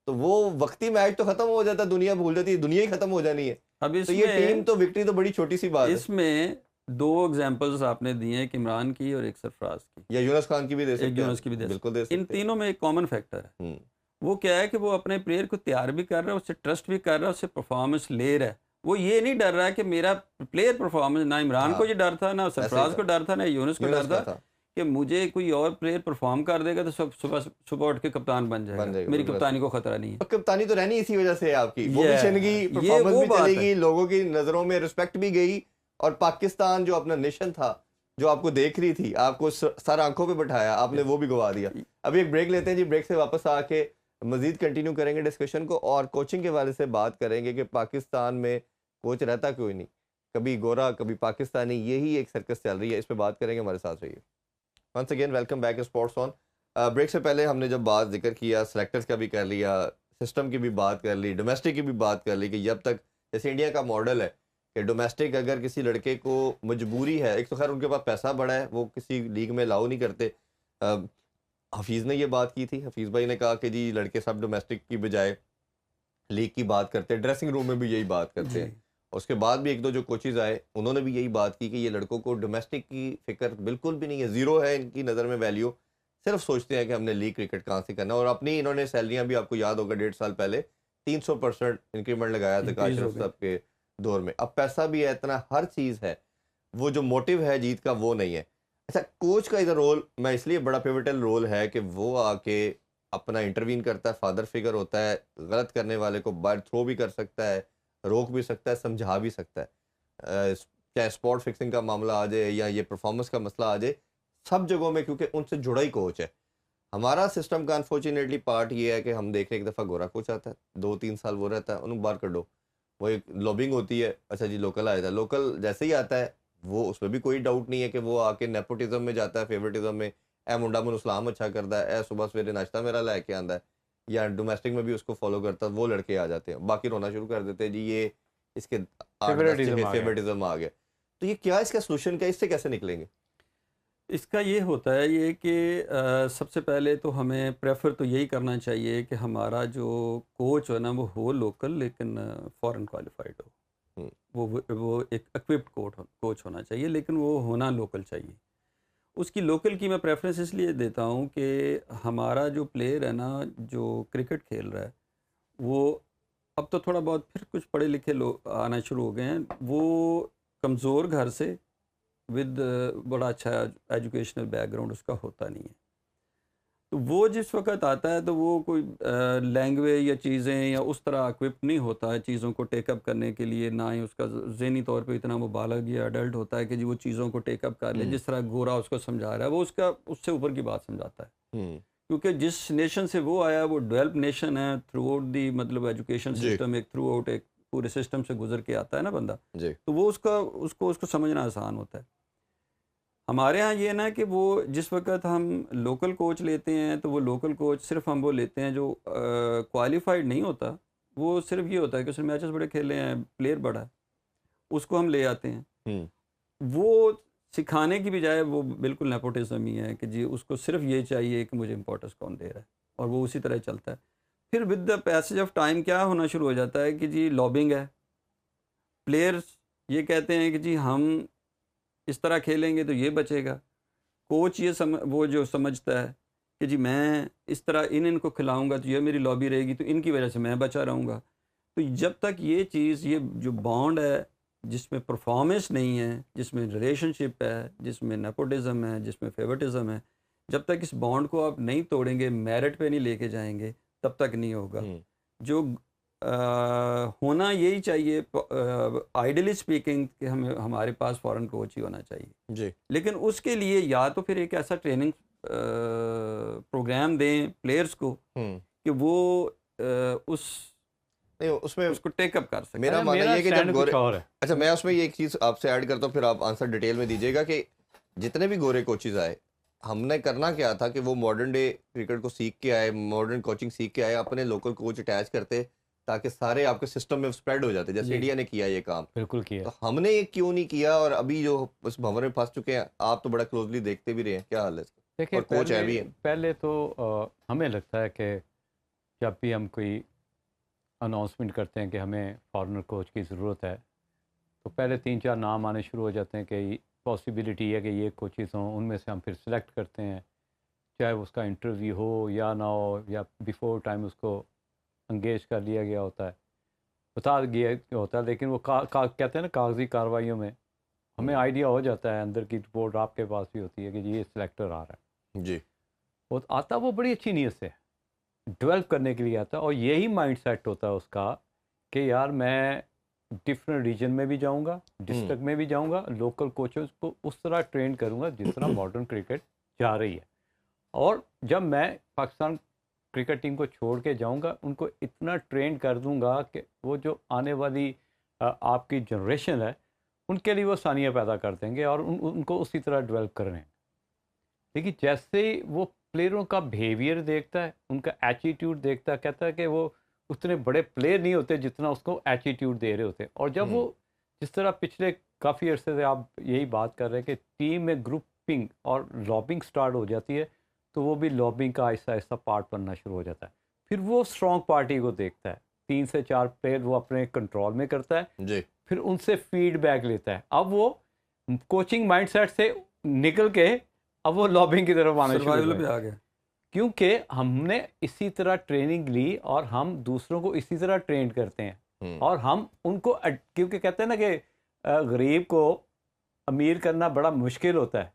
तो वो वक्ती मैच तो खत्म हो जाता, दुनिया भूल जाती, दुनिया ही खत्म हो जानी है। अब तो ये टीम तो विक्ट्री तो बड़ी छोटी सी बात है। इसमें 2 एग्जांपल्स आपने दिए, एक इमरान की और एक सरफराज की, या यूनुस खान की भी दे सकते हैं, यूनुस की भी दे बिल्कुल दे सकते हैं। इन तीनों में एक कॉमन फैक्टर है। वो क्या है कि वो अपने प्लेयर को तैयार भी कर रहा है, उससे ट्रस्ट भी कर रहा है, उससे परफॉर्मेंस ले रहा है। वो ये नहीं डर रहा है कि मेरा प्लेयर परफॉर्मेंस, ना इमरान को ये डर था, ना सरफराज को डर था, ना यूनुस को डर था कि मुझे कोई और प्लेयर परफॉर्म कर देगा तो सुबह उठ के कप्तान बन जाएगा, मेरी कप्तानी को खतरा नहीं है। कप्तानी तो रहनी इसी वजह से आपकी, वो भी छिनगी, परफॉर्मेंस भी चलेगी, लोगों की नजरों में रिस्पेक्ट भी गई, और पाकिस्तान जो अपना नेशन था, जो आपको देख रही थी, आपको सर आंखों पे बैठाया, आपने वो भी गवा दिया। अभी एक ब्रेक लेते हैं जी, ब्रेक से वापस आके मजीद कंटिन्यू करेंगे डिस्कशन को, और कोचिंग के वाले से बात करेंगे कि पाकिस्तान में कोच रहता क्यों नहीं, कभी गोरा कभी पाकिस्तानी, यही एक सर्कस चल रही है। इस पर बात करेंगे, हमारे साथ रहिए। Once again welcome back sports on. Break से पहले हमने जब बात जिक्र किया, सेलेक्टर्स का भी कर लिया, सिस्टम की भी बात कर ली, डोमेस्टिक की भी बात कर ली, कि जब तक जैसे इंडिया का मॉडल है कि डोमेस्टिक अगर किसी लड़के को मजबूरी है, एक तो खैर उनके पास पैसा बड़ा है, वो किसी लीग में अलाउ नहीं करते। हफीज़ ने ये बात की थी, हफीज़ भाई ने कहा कि जी लड़के सब डोमेस्टिक की बजाय लीग की बात करते हैं, ड्रेसिंग रूम में भी यही बात करते हैं। उसके बाद भी एक दो जो कोचेज़ आए, उन्होंने भी यही बात की कि ये लड़कों को डोमेस्टिक की फिक्र बिल्कुल भी नहीं है, ज़ीरो है इनकी नज़र में वैल्यू। सिर्फ सोचते हैं कि हमने लीग क्रिकेट कहाँ से करना। और अपनी इन्होंने सैलरियाँ भी, आपको याद होगा 1.5 साल पहले 300% इंक्रीमेंट लगाया था काश साहब के दौर में। अब पैसा भी है इतना, हर चीज़ है, वो जो मोटिव है जीत का वो नहीं है। अच्छा, कोच का इधर रोल मैं इसलिए बड़ा पिवटल रोल है कि वो आके अपना इंटरवीन करता है, फादर फिगर होता है, गलत करने वाले को बाहर थ्रो भी कर सकता है, रोक भी सकता है, समझा भी सकता है। चाहे स्पॉट फिक्सिंग का मामला आ जाए या ये परफॉर्मेंस का मसला आ जाए, सब जगहों में, क्योंकि उनसे जुड़ा ही कोच है। हमारा सिस्टम का अनफॉर्चुनेटली पार्ट ये है कि हम देख रहे हैं एक दफ़ा गोरा कोच आता है, 2-3 साल वो रहता है, उन्हें बाहर कर दो, वो एक लॉबिंग होती है, अच्छा जी लोकल आया था, लोकल जैसे ही आता है वो, उसमें भी कोई डाउट नहीं है कि वो आके नेपोटिज्म में जाता है, फेवरेटिज्म में, ए मुंडा मन इस्लाम अच्छा करता है, ए सुबह सवेरे नाश्ता मेरा लेके आंदा है, या डोमेस्टिक में भी उसको फॉलो करता है, वो लड़के आ जाते हैं, बाकी रोना शुरू कर देते हैं जी ये इसके फेवरेटिज्म आ गया। तो ये क्या, इसका सोल्यूशन क्या, इससे कैसे निकलेंगे? इसका ये होता है ये कि सबसे पहले तो हमें प्रेफर तो यही करना चाहिए कि हमारा जो कोच है ना वो हो लोकल लेकिन फॉरेन क्वालिफाइड हो। वो एक इक्विप्ड कोच होना चाहिए, लेकिन वो होना लोकल चाहिए। उसकी लोकल की मैं प्रेफरेंस इसलिए देता हूँ कि हमारा जो प्लेयर है ना, जो क्रिकेट खेल रहा है, वो अब तो थोड़ा बहुत फिर कुछ पढ़े लिखे लोग आना शुरू हो गए हैं। वो कमज़ोर घर से विद बड़ा अच्छा एजुकेशनल बैकग्राउंड उसका होता नहीं है। तो वो जिस वक़्त आता है तो वो कोई लैंग्वेज या चीज़ें या उस तरह इक्विप नहीं होता है चीज़ों को टेकअप करने के लिए, ना ही उसका ज़हनी तौर पे इतना वो बालग या अडल्ट होता है कि जी वो चीज़ों को टेकअप कर ले। जिस तरह गोरा उसको समझा रहा है, वो उसका उससे ऊपर की बात समझाता है। क्योंकि जिस नेशन से वो आया वो डेवलप नेशन है, थ्रू आउट दी मतलब एजुकेशन जी सिस्टम, एक थ्रू आउट एक पूरे सिस्टम से गुजर के आता है ना बंदा, जी तो वो उसको समझना आसान होता है। हमारे यहाँ ये ना कि वो जिस वक्त हम लोकल कोच लेते हैं तो वो लोकल कोच सिर्फ हम वो लेते हैं जो क्वालिफाइड नहीं होता। वो सिर्फ ये होता है कि उसने मैचेस बड़े खेले हैं, प्लेयर बड़ा है, उसको हम ले आते हैं। हम्म वो सिखाने की बजाय वो बिल्कुल नेपोटिज्म ही है कि जी उसको सिर्फ ये चाहिए कि मुझे इंपॉर्टेंस कौन दे रहा है, और वो उसी तरह चलता है। फिर with the passage of time क्या होना शुरू हो जाता है कि जी लॉबिंग है, प्लेयर्स ये कहते हैं कि जी हम इस तरह खेलेंगे तो ये बचेगा। कोच ये वो जो समझता है कि जी मैं इस तरह इनको खिलाऊंगा तो ये मेरी लॉबी रहेगी, तो इनकी वजह से मैं बचा रहूँगा। तो जब तक ये चीज़, ये जो बॉन्ड है जिसमें परफॉर्मेंस नहीं है, जिसमें रिलेशनशिप है, जिसमें नेपोटिज्म है, जिसमें फेवरेटिज्म है, जब तक इस बॉन्ड को आप नहीं तोड़ेंगे, मेरिट पे नहीं लेके जाएंगे, तब तक नहीं होगा। जो होना यही चाहिए आइडियली स्पीकिंग कि हमारे पास फॉरेन कोच ही होना चाहिए। जी लेकिन उसके लिए या तो फिर एक ऐसा ट्रेनिंग प्रोग्राम दें प्लेयर्स को कि वो उस नहीं उसमें उसको टेकअप कर सकें। मेरा मानना ये है कि जब स्टैंड कुछ गोरे और है। अच्छा मैं उसमें ये एक चीज़ आपसे ऐड करता हूँ, फिर आप आंसर डिटेल में दीजिएगा कि जितने भी गोरे कोचेज आए, हमने करना क्या था कि वो मॉडर्न डे क्रिकेट को सीख के आए, मॉडर्न कोचिंग सीख के आए, अपने लोकल कोच अटैच करते ताकि सारे आपके सिस्टम में स्प्रेड हो जाते, जैसे जी। इंडिया ने किया ये काम। बिल्कुल किया। तो हमने ये क्यों नहीं किया, और अभी जो उस भंवर में फंस चुके हैं, आप तो बड़ा क्लोजली देखते भी रहे हैं, क्या हाल है इसका? देखिए और कोच है भी पहले है। पहले तो हमें लगता है कि जब भी हम कोई अनाउंसमेंट करते हैं कि हमें फॉरेनर कोच की ज़रूरत है, तो पहले 3-4 नाम आने शुरू हो जाते हैं कि पॉसिबिलिटी है कि ये कोचेज़ हों, उनमें से हम फिर सेलेक्ट करते हैं, चाहे उसका इंटरव्यू हो या ना हो, या बिफोर टाइम उसको इंगेज कर लिया गया होता है, बता दिया होता है। लेकिन वो कहते हैं ना, कागजी कार्रवाइयों में हमें आइडिया हो जाता है, अंदर की रिपोर्ट आपके पास भी होती है कि जी ये सिलेक्टर आ रहा है। जी वो आता वो बड़ी अच्छी नीयत से डेवलप करने के लिए आता है, और यही माइंड सेट होता है उसका कि यार मैं डिफरेंट रीजन में भी जाऊंगा, डिस्ट्रिक्ट में भी जाऊंगा, लोकल कोचेस को उस तरह ट्रेन करूंगा जिस तरह मॉडर्न क्रिकेट जा रही है। और जब मैं पाकिस्तान क्रिकेट टीम को छोड़ के जाऊंगा, उनको इतना ट्रेन कर दूंगा कि वो जो आने वाली आपकी जनरेशन है, उनके लिए वो सानिया पैदा कर देंगे और उनको उसी तरह डेवलप कर रहे हैं। देखिए जैसे ही वो प्लेयरों का बिहेवियर देखता है, उनका एटीट्यूड देखता है, कहता है कि वो उतने बड़े प्लेयर नहीं होते जितना उसको एटीट्यूड दे रहे होते। और जब वो जिस तरह पिछले काफ़ी अरसे से आप यही बात कर रहे हैं कि टीम में ग्रुपिंग और लॉबिंग स्टार्ट हो जाती है, तो वो भी लॉबिंग का आहिस्ता आहिस्ता पार्ट बनना शुरू हो जाता है। फिर वो स्ट्रॉन्ग पार्टी को देखता है, 3 से 4 प्लेयर वो अपने कंट्रोल में करता है, जी फिर उनसे फीडबैक लेता है। अब वो कोचिंग माइंडसेट से निकल के अब वो लॉबिंग की तरफ आना शुरू सर्वाइवल हो पे गया, आ गया। क्योंकि हमने इसी तरह ट्रेनिंग ली और हम दूसरों को इसी तरह ट्रेन करते हैं। और हम उनको क्योंकि कहते हैं ना कि गरीब को अमीर करना बड़ा मुश्किल होता है,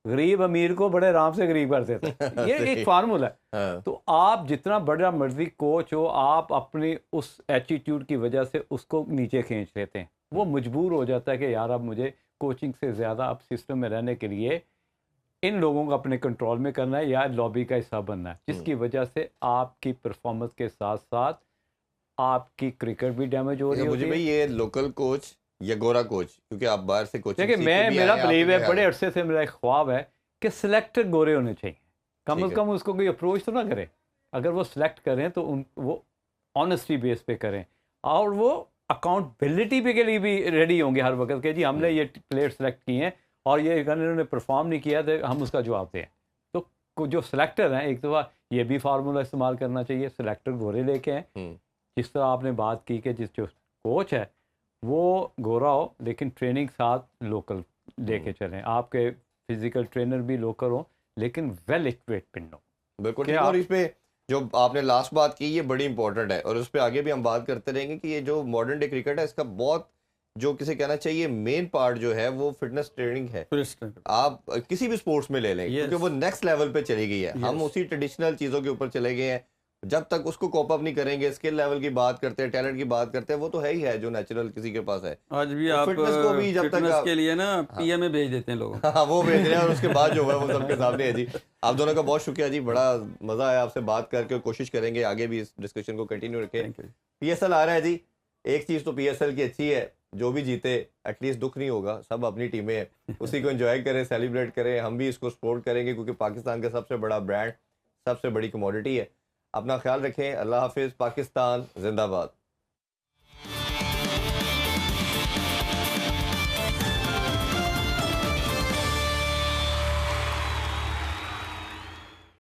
गरीब अमीर को बड़े आराम से गरीब कर देता है। ये सही। एक फार्मूला है। हाँ तो आप जितना बड़ा मर्जी कोच हो, आप अपनी उस एटीट्यूड की वजह से उसको नीचे खींच लेते हैं। वो मजबूर हो जाता है कि यार अब मुझे कोचिंग से ज़्यादा अब सिस्टम में रहने के लिए इन लोगों को अपने कंट्रोल में करना है या लॉबी का हिस्सा बनना है, जिसकी वजह से आपकी परफॉर्मेंस के साथ साथ आपकी क्रिकेट भी डैमेज हो रही मुझे होती भाई है। ये लोकल कोच या गोरा कोच, क्योंकि आप बाहर से कोचिंग देखिए सीख के भी मेरा आए हैं, बिलीव है, आपके बड़े यहाँ- अरसे से मेरा एक ख्वाब है कि सिलेक्टर गोरे होने चाहिए। कम ठीक से है। कम उसको कोई अप्रोच तो ना करे, अगर वो सिलेक्ट करें तो वो ऑनेस्टी बेस पे करें, और वो अकाउंटेबिलिटी पे के लिए भी रेडी होंगे हर वक्त के जी हमने ये प्लेयर सेलेक्ट किए हैं और ये अगर इन्होंने परफॉर्म नहीं किया तो हम उसका जवाब दें। तो जो सिलेक्टर हैं, एक दफ़ा ये भी फार्मूला इस्तेमाल करना चाहिए, सिलेक्टर गोरे लेके हैं। जिस तरह आपने बात की कि जिस जो कोच है वो गोरा हो लेकिन ट्रेनिंग साथ लोकल लेके चलें, आपके फिजिकल ट्रेनर भी लोकल हो लेकिन वेल इक्विप्ड हो। बिल्कुल कि ठीक है। और आप इस पे जो आपने लास्ट बात की ये बड़ी इंपॉर्टेंट है और उस पे आगे भी हम बात करते रहेंगे कि ये जो मॉडर्न डे क्रिकेट है इसका बहुत जो किसे कहना चाहिए मेन पार्ट जो है वो फिटनेस ट्रेनिंग है। आप किसी भी स्पोर्ट्स में ले लें क्योंकि यस वो नेक्स्ट लेवल पे चली गई है। हम यस उसी ट्रेडिशनल चीज़ों के ऊपर चले गए हैं। जब तक उसको कॉप अप नहीं करेंगे, स्किल लेवल की बात करते हैं, टैलेंट की बात करते हैं, वो तो है ही है जो नेचुरल किसी के पास है। आज भी वो आप फिटनेस को भी जब तक फिटनेस के आप लिए ना हाँ पीएमए भेज देते हैं लोगों हाँ वो भेज रहे हैं और उसके बाद जो है वो सबके सामने है जी। आप दोनों का बहुत शुक्रिया जी, बड़ा मज़ा आया आपसे बात करके और कोशिश करेंगे आगे भी इस डिस्कशन को कंटिन्यू रखें। थैंक यू पीएसएल आ रहा है जी। एक चीज़ तो पीएसएल की अच्छी है, जो भी जीते एटलीस्ट दुख नहीं होगा, सब अपनी टीमें हैं, उसी को एंजॉय करें, सेलिब्रेट करें। हम भी इसको सपोर्ट करेंगे क्योंकि पाकिस्तान का सबसे बड़ा ब्रांड, सबसे बड़ी कमोडिटी है। अपना ख्याल रखें। अल्लाह हाफिज़। पाकिस्तान जिंदाबाद।